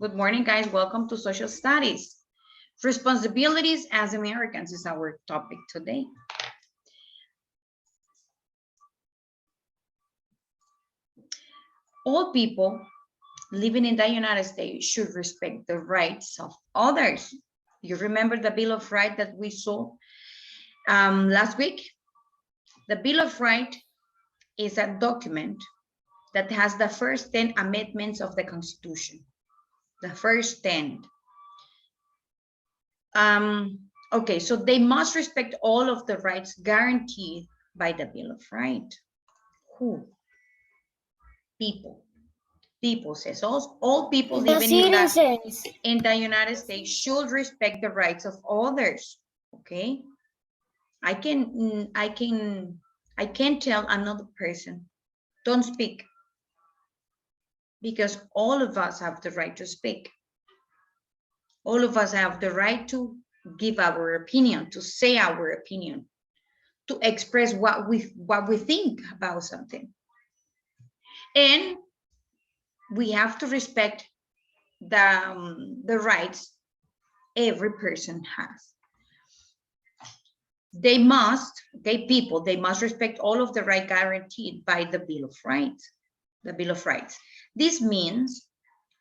Good morning, guys. Welcome to Social Studies. Responsibilities as Americans is our topic today. All people living in the United States should respect the rights of others. You remember the Bill of Rights that we saw last week? The Bill of Rights is a document that has the first 10 amendments of the Constitution. The first 10. Okay, so they must respect all of the rights guaranteed by the Bill of Rights. Who? People. People says all people living in the United States should respect the rights of others. Okay, I can tell another person, don't speak, because all of us have the right to speak. All of us have the right to give our opinion, to say our opinion, to express what we think about something. And we have to respect the rights every person has. They must, okay, people, they must respect all of the rights guaranteed by the Bill of Rights. The Bill of Rights. This means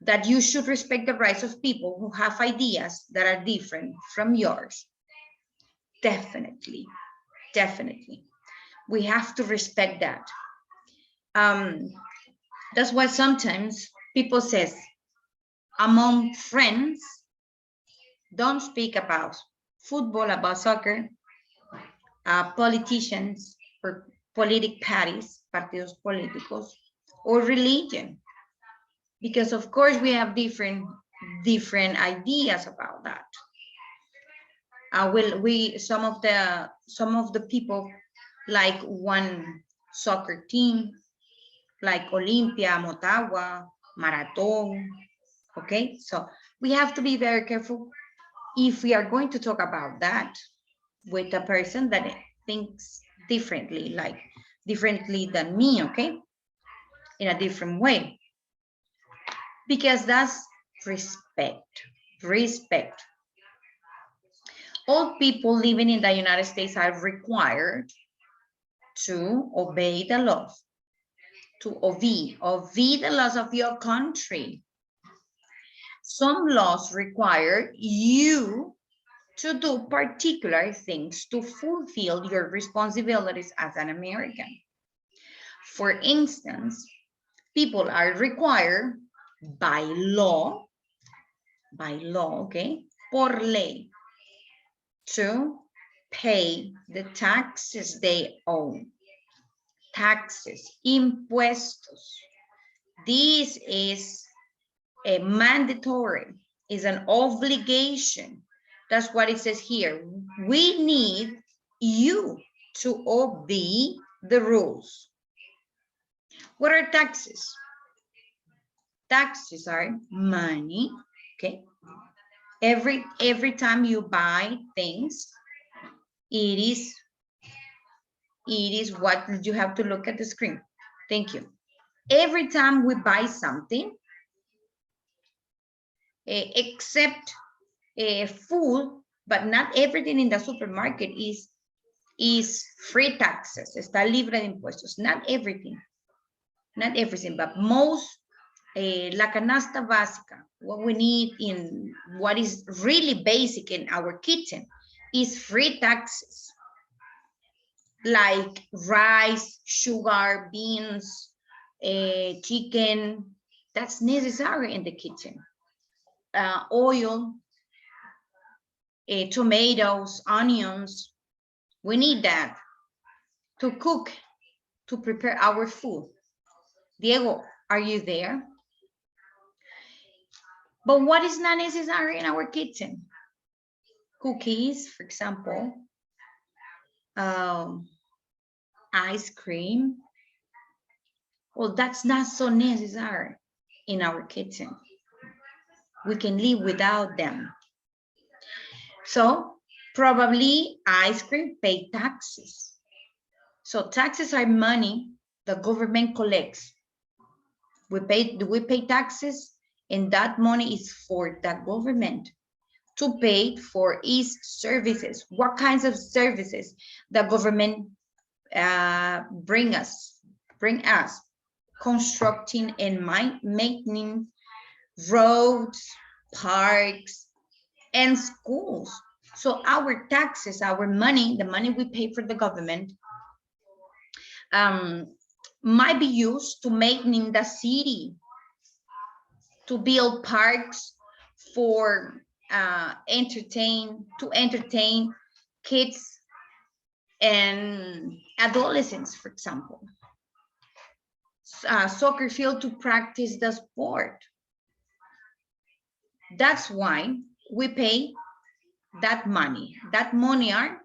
that you should respect the rights of people who have ideas that are different from yours. Definitely, definitely. We have to respect that. That's why sometimes people says, among friends, don't speak about football, about soccer, politicians, or political parties, partidos políticos, or religion. Because of course we have different ideas about that. Some of the people like one soccer team, like Olympia, Motagua, Marathon. Okay, so we have to be very careful if we are going to talk about that with a person that thinks differently, like differently than me, okay, in a different way. Because that's respect. All people living in the United States are required to obey the laws, to obey the laws of your country. Some laws require you to do particular things to fulfill your responsibilities as an American. For instance, people are required by law, okay, por ley, to pay the taxes they owe. Taxes, impuestos. This is a mandatory, is an obligation. That's what it says here. We need you to obey the rules. What are taxes? Taxes are money, okay? Every time you buy things, it is what you have to look at the screen. Thank you. Every time we buy something, except food, but not everything in the supermarket is free taxes. Está libre de impuestos. Not everything, but most. La canasta básica, what we need in what is really basic in our kitchen is free taxes, like rice, sugar, beans, chicken. That's necessary in the kitchen. Oil, tomatoes, onions. We need that to cook, to prepare our food. Diego, are you there? But what is not necessary in our kitchen? Cookies, for example, ice cream. Well, that's not so necessary in our kitchen. We can live without them. So probably ice cream pay taxes. So taxes are money the government collects. Do we pay taxes and that money is for the government to pay for its services. What kinds of services the government bring us? Constructing and maintaining roads, parks, and schools. So our taxes, our money, the money we pay for the government, might be used to maintain the city, to build parks for entertain kids and adolescents, for example. Soccer field to practice the sport. That's why we pay that money. That money are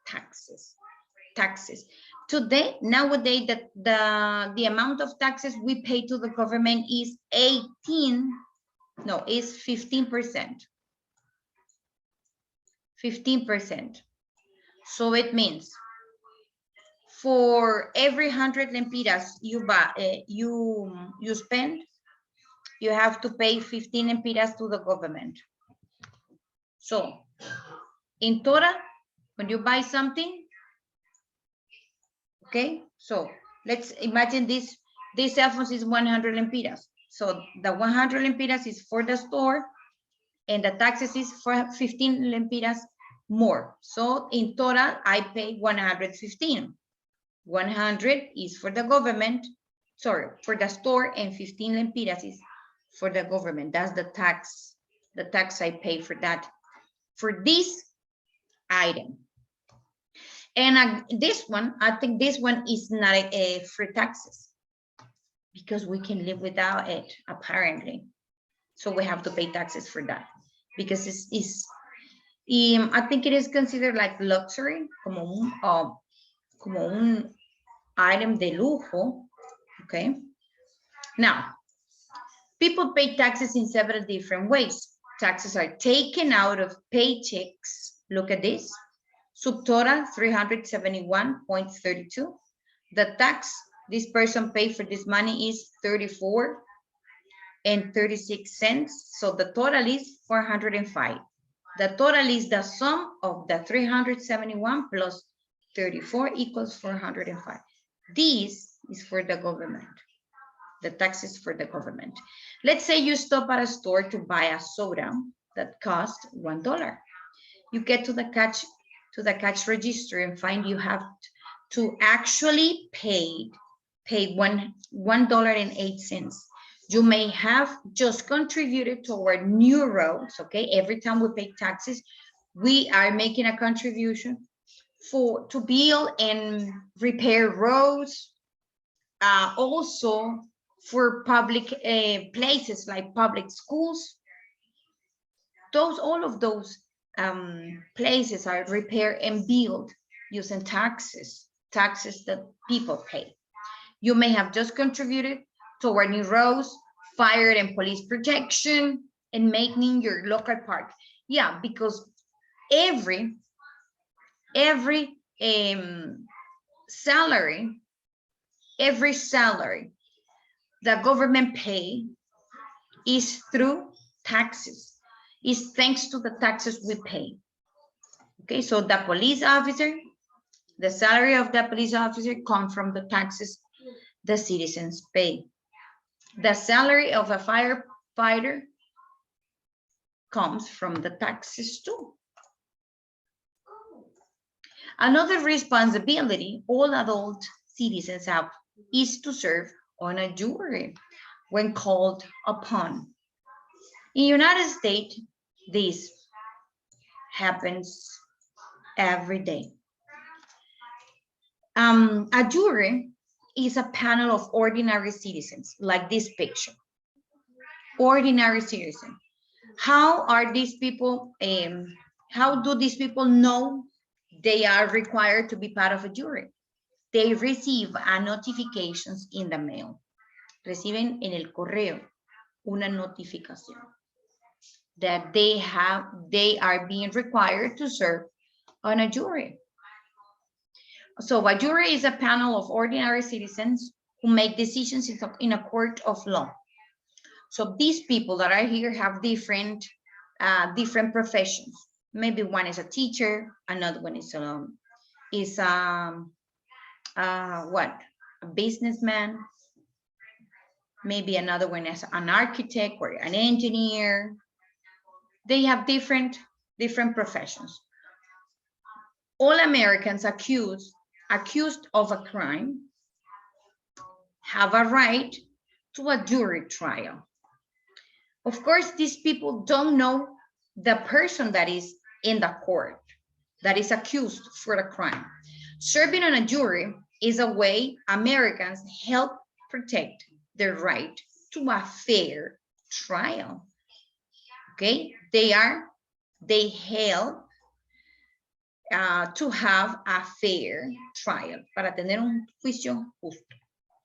taxes. Today, nowadays, the amount of taxes we pay to the government is 15%. 15%. So it means for every 100 lempiras you buy, you spend, you have to pay 15 lempiras to the government. So in total, when you buy something, okay, so let's imagine this cell phone is 100 lempiras. So the 100 lempiras is for the store, and the taxes is for 15 lempiras more. So in total, I pay 115. 100 is for the government, sorry, for the store, and 15 lempiras is for the government. That's the tax I pay for that, for this item. And this one, I think this one is not a free taxes, because we can live without it, apparently. So we have to pay taxes for that, because I think it is considered like luxury, como un item de lujo, okay? Now, people pay taxes in several different ways. Taxes are taken out of paychecks. Look at this. Subtotal 371.32. The tax this person paid for this money is 34.36. So the total is 405. The total is the sum of the 371 plus 34 equals 405. This is for the government. The taxes for the government. Let's say you stop at a store to buy a soda that costs $1. You get to the cash register and find you have to actually pay $1.08. You may have just contributed toward new roads, okay? Every time we pay taxes, we are making a contribution to build and repair roads, also for public places like public schools. All of those places are repaired and built using taxes that people pay. You may have just contributed toward new roads, fire and police protection, and making your local park. Yeah, because every salary the government pay is through taxes, is thanks to the taxes we pay. Okay, so the police officer, the salary of the police officer comes from the taxes the citizens pay. The salary of a firefighter comes from the taxes too. Another responsibility all adult citizens have is to serve on a jury when called upon. In the United States, this happens every day. A jury is a panel of ordinary citizens, like this picture. Ordinary citizens. How are these people, how do these people know they are required to be part of a jury? They receive a notifications in the mail. Reciben en el correo una notificación that they are being required to serve on a jury. So a jury is a panel of ordinary citizens who make decisions in a court of law. So these people that are here have different professions. Maybe one is a teacher, another one is what, a businessman. Maybe another one is an architect or an engineer. They have different professions. All Americans accused of a crime have a right to a jury trial. Of course, these people don't know the person that is in the court, that is accused for the crime. Serving on a jury is a way Americans help protect their right to a fair trial. Okay, they help to have a fair trial, para tener un juicio justo.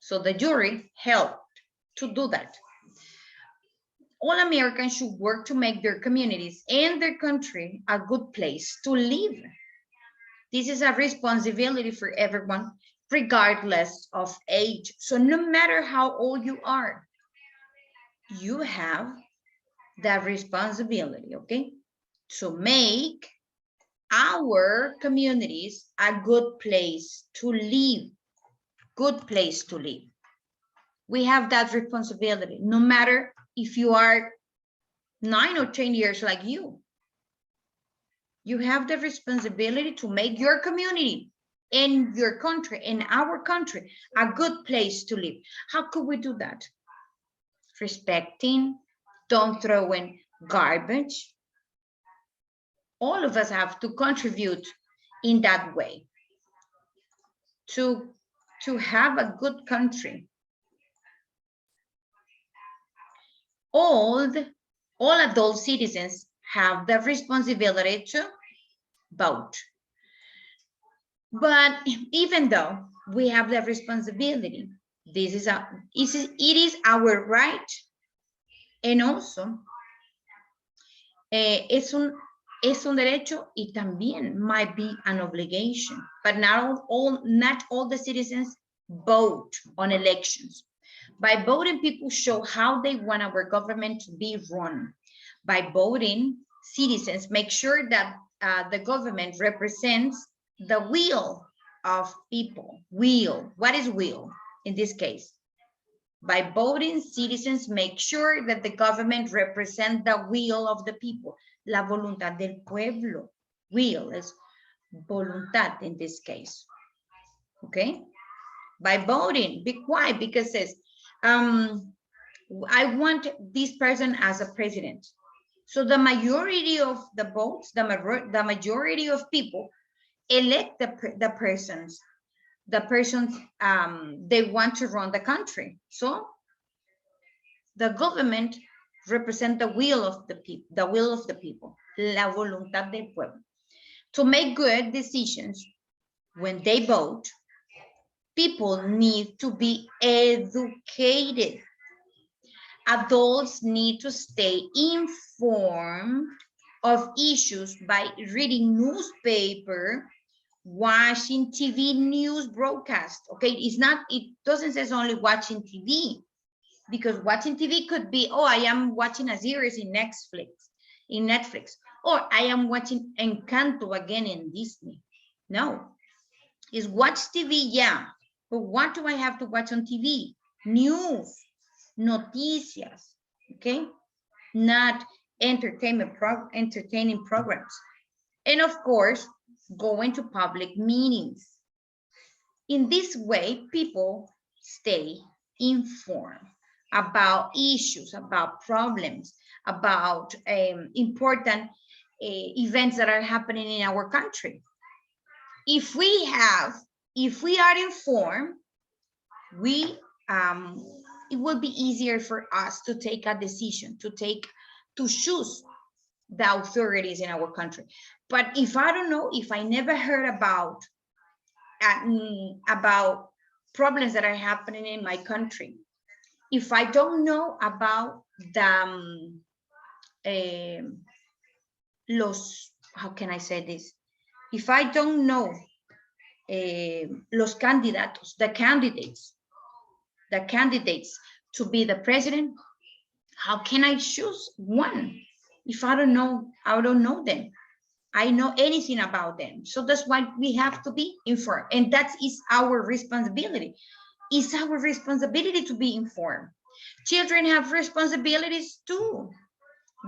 So the jury helped to do that. All Americans should work to make their communities and their country a good place to live. This is a responsibility for everyone, regardless of age. So no matter how old you are, you have that responsibility, okay? To make our communities a good place to live. Good place to live. We have that responsibility, no matter if you are 9 or 10 years like you. You have the responsibility to make your community and your country and our country a good place to live. How could we do that? Respecting, don't throw in garbage. All of us have to contribute in that way to have a good country. All adult citizens have the responsibility to vote. But even though we have the responsibility, it is our right, and also es un derecho y también might be an obligation. But not all the citizens vote on elections. By voting, people show how they want our government to be run. By voting, citizens make sure that the government represents the will of people. Will, what is will in this case? By voting, citizens make sure that the government represents the will of the people. La voluntad del pueblo. Will is voluntad in this case. Okay? By voting, be quiet, because it says, I want this person as a president. So the majority of the votes, the majority of people elect the persons they want to run the country. So the government represents the will of the people, la voluntad del pueblo. To make good decisions when they vote, people need to be educated. Adults need to stay informed of issues by reading newspaper, watching TV news broadcast. Okay, it doesn't say only watching TV, because watching TV could be, oh, I am watching a series in Netflix, or I am watching Encanto again in Disney. No, it's watch TV, yeah, but what do I have to watch on TV? News, noticias, okay, not entertaining programs. And of course, going to public meetings. In this way, people stay informed about issues, about problems, about important events that are happening in our country. If we are informed, it will be easier for us to take a decision, to choose the authorities in our country. But if I don't know, if I never heard about problems that are happening in my country, if I don't know about the how can I say this? If I don't know the candidates to be the president, How can I choose one if I don't know them? I know anything about them. So that's why we have to be informed. And that is our responsibility. It's our responsibility to be informed. Children have responsibilities too.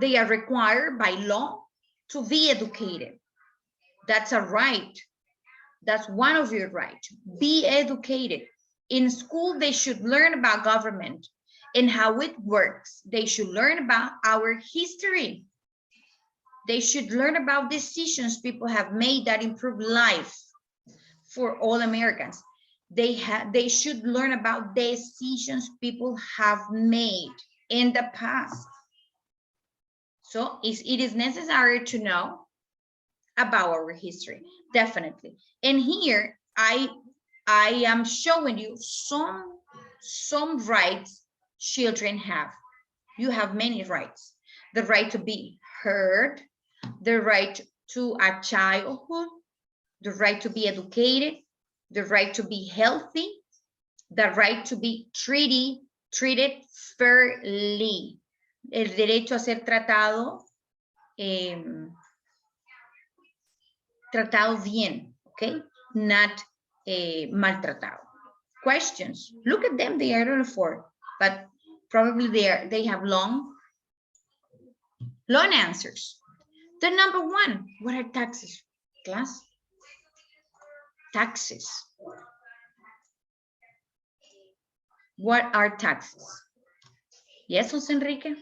They are required by law to be educated. That's a right. That's one of your rights. Be educated. In school, they should learn about government and how it works. They should learn about our history. They should learn about decisions people have made that improve life for all Americans. They should learn about decisions people have made in the past. So it is necessary to know about our history, definitely. And here I am showing you some rights children have. You have many rights. The right to be heard, the right to a childhood, the right to be educated, the right to be healthy, the right to be treated fairly, el derecho a ser tratado tratado bien, okay? Not maltratado. Questions, look at them, they are all four, but probably they have long answers. The number one, what are taxes, class? Taxes. What are taxes? Yes, Jose Enrique?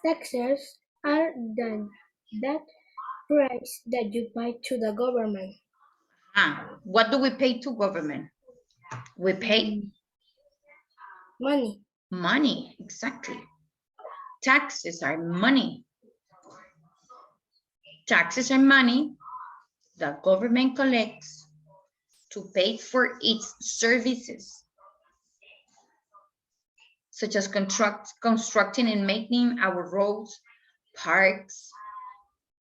Taxes are that price that you pay to the government. What do we pay to government? We pay money. Money, exactly. Taxes are money. Taxes are money the government collects to pay for its services, such as constructing and maintaining our roads, parks,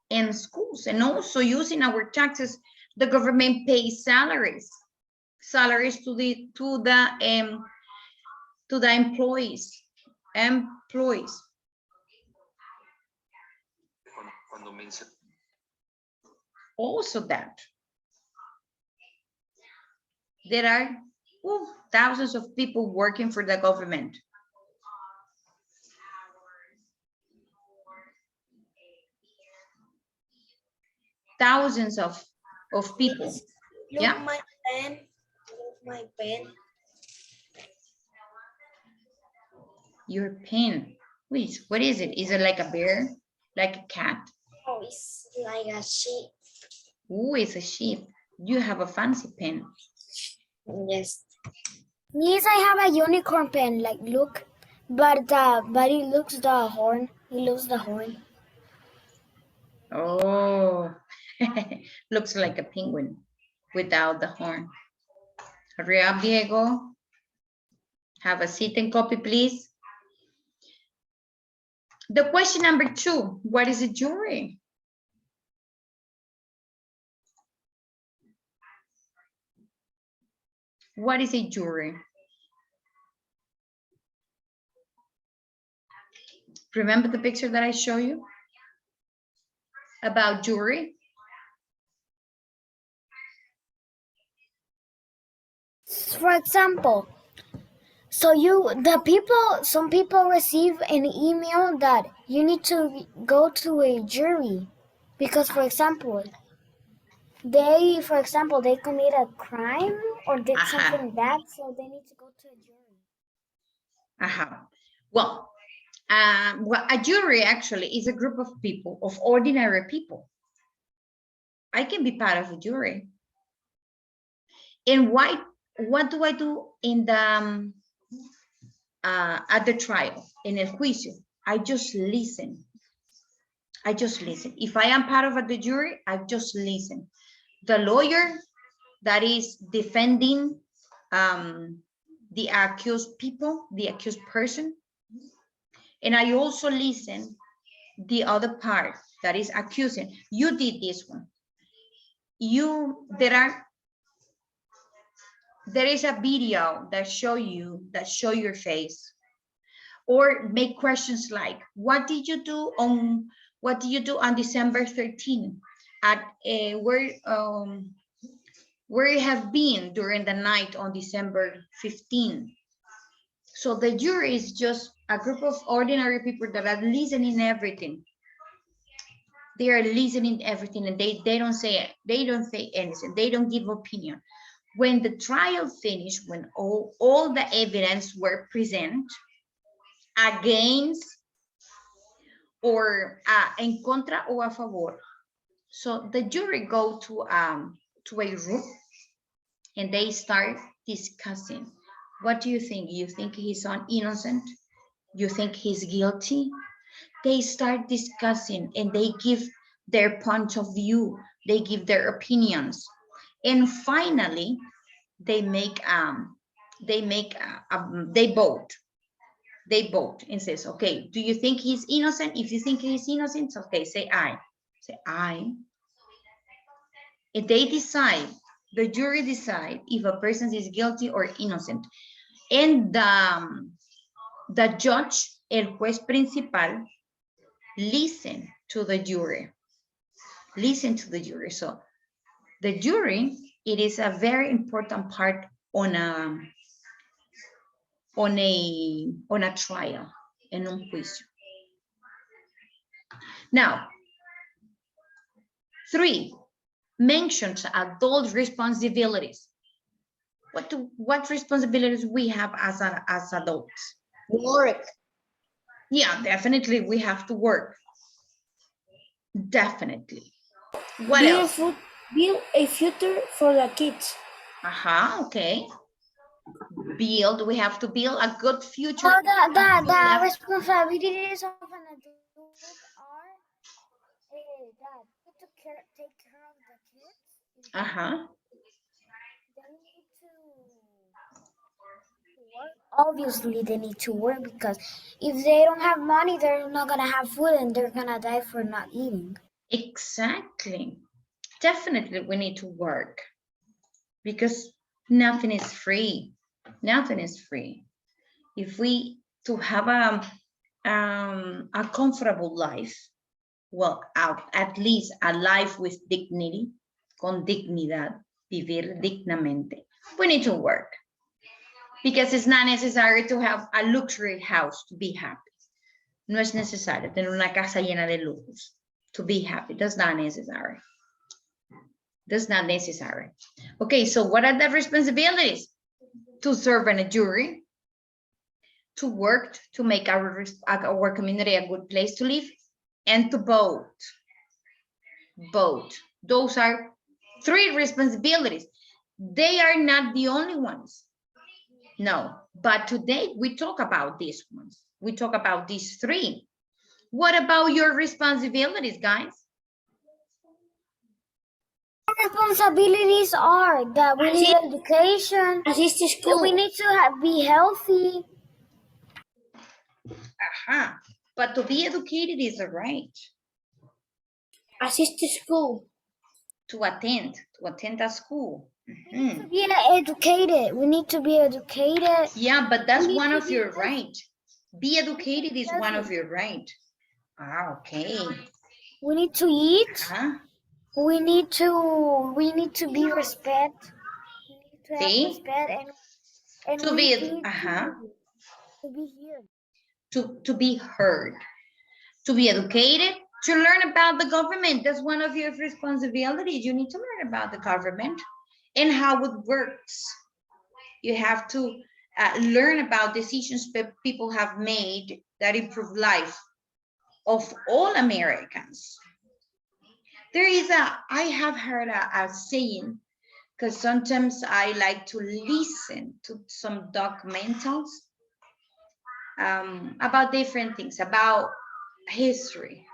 and schools. And also using our taxes, the government pays salaries to the employees. Also that there are thousands of people working for the government. Thousands of people. Look, yeah, my pen. Look, my pen. Your pen. What is it? Is it like a bear? Like a cat? Oh, it's like a sheep. Oh, it's a sheep. You have a fancy pen. Yes. Yes, I have a unicorn pen. Like, look, but it looks the horn. It looks the horn. Oh, looks like a penguin without the horn. Hurry up, Diego. Have a seat and copy, please. The question number 2, what is a jury? What is a jury? Remember the picture that I showed you about jury? For example, some people receive an email that you need to go to a jury because, for example, they commit a crime or did something bad, so they need to go to a jury. Well, a jury actually is a group of people, of ordinary people. I can be part of a jury. And what do I do in the at the trial, in el juicio? I just listen. I just listen. If I am part of the jury, I just listen. The lawyer that is defending the accused people, the accused person, and I also listen the other part that is accusing. You did this one. There are there is a video that show your face, or make questions like, what did you do on December 13? At where you have been during the night on December 15? So the jury is just a group of ordinary people that are listening everything. They are listening everything, and they don't say anything. They don't give opinion. When the trial finished, when all the evidence were present against or en contra o a favor, so the jury go to a room and they start discussing. What do you think? You think he's innocent? You think he's guilty? They start discussing and they give their point of view. They give their opinions, and finally they vote. They vote and says, okay, do you think he's innocent? If you think he's innocent, okay, say aye. Say aye. And they decide, the jury decide if a person is guilty or innocent. And the judge, el juez principal, listen to the jury. Listen to the jury. So the jury, it is a very important part on a trial, en un juicio. Now, 3 mentions adult responsibilities. What responsibilities we have as adults? Work. Yeah, definitely we have to work. Definitely. What else? Build a future for the kids. Okay. We have to build a good future. So the responsibilities of an adult are that take care of the kids. They need to work. Obviously, they need to work, because if they don't have money, they're not gonna have food and they're gonna die for not eating. Exactly. Definitely we need to work, because nothing is free. Nothing is free. If we to have a comfortable life, well, at least a life with dignity, con dignidad, vivir dignamente, we need to work, because it's not necessary to have a luxury house to be happy. No es necesario tener una casa llena de lujos to be happy. That's not necessary. That's not necessary. Okay, so what are the responsibilities? To serve in a jury, to work to make our community a good place to live, and to vote. Vote. Those are 3 responsibilities. They are not the only ones. No, but today we talk about these ones. We talk about these 3. What about your responsibilities, guys? Responsibilities are that we need education, Assist to school. we need to be healthy. But to be educated is a right. Assist to school. To attend a school. We need to be educated. We need to be educated. Yeah, but that's one of your right. Be educated is one of your right. Okay. We need to eat. We need to be respect. We need to have respect and to be here. To be heard. To be educated. To learn about the government. That's one of your responsibilities. You need to learn about the government and how it works. You have to learn about decisions that people have made that improve life of all Americans. I have heard a saying, because sometimes I like to listen to some documentals about different things, about history.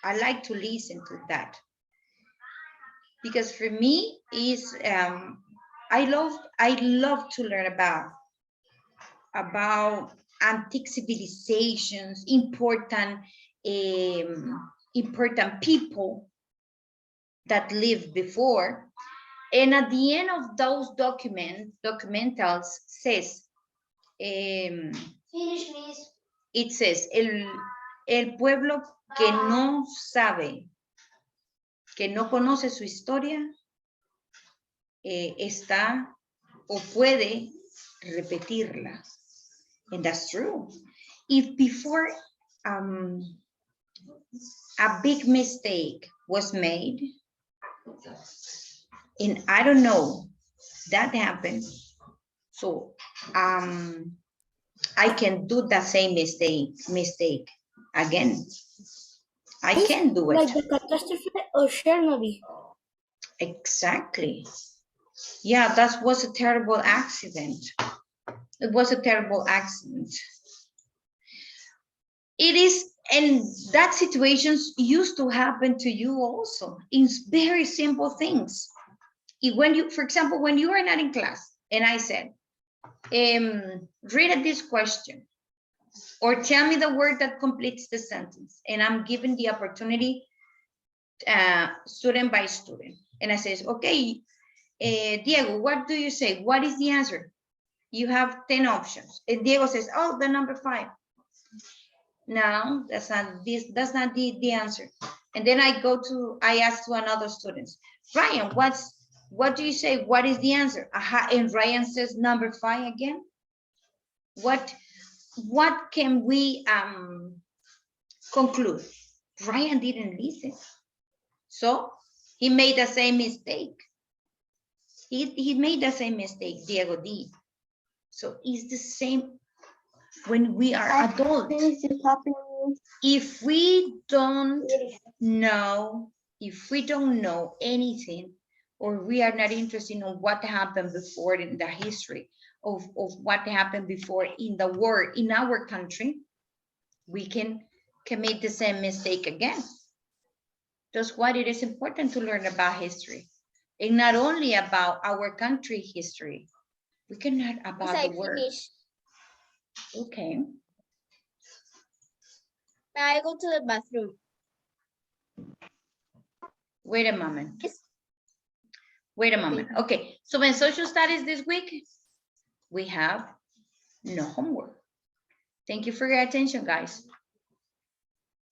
I like to listen to that, because for me is I love to learn about antique civilizations, important people that lived before, And at the end of those documentals says, Finish, miss. it says, el pueblo que no sabe, que no conoce su historia, está o puede repetirla. And that's true. If before a big mistake was made, and I don't know, that happened. So I can do the same mistake again. I can do Like it. the catastrophe of Chernobyl. Exactly. Yeah, that was a terrible accident. It was a terrible accident. It is, and that situations used to happen to you also in very simple things. When you, for example, when you are not in class, and I said, read this question, or tell me the word that completes the sentence, and I'm given the opportunity, student by student, and I says, okay, Diego, what do you say? What is the answer? You have 10 options. And Diego says, oh, the number 5. No, that's not the answer. And then I ask to another student, Ryan, what do you say? What is the answer? Aha, and Ryan says number 5 again. What can we conclude? Ryan didn't listen. So he made the same mistake. He made the same mistake, Diego did. So it's the same when we are adults. If we don't know, anything, or we are not interested in what happened before in the history of what happened before in the war in our country, we can commit the same mistake again. That's why it is important to learn about history, and not only about our country history. We can learn about the world. Okay. May I go to the bathroom? Wait a moment. Wait a moment. Okay, so in social studies this week, we have no homework. Thank you for your attention, guys.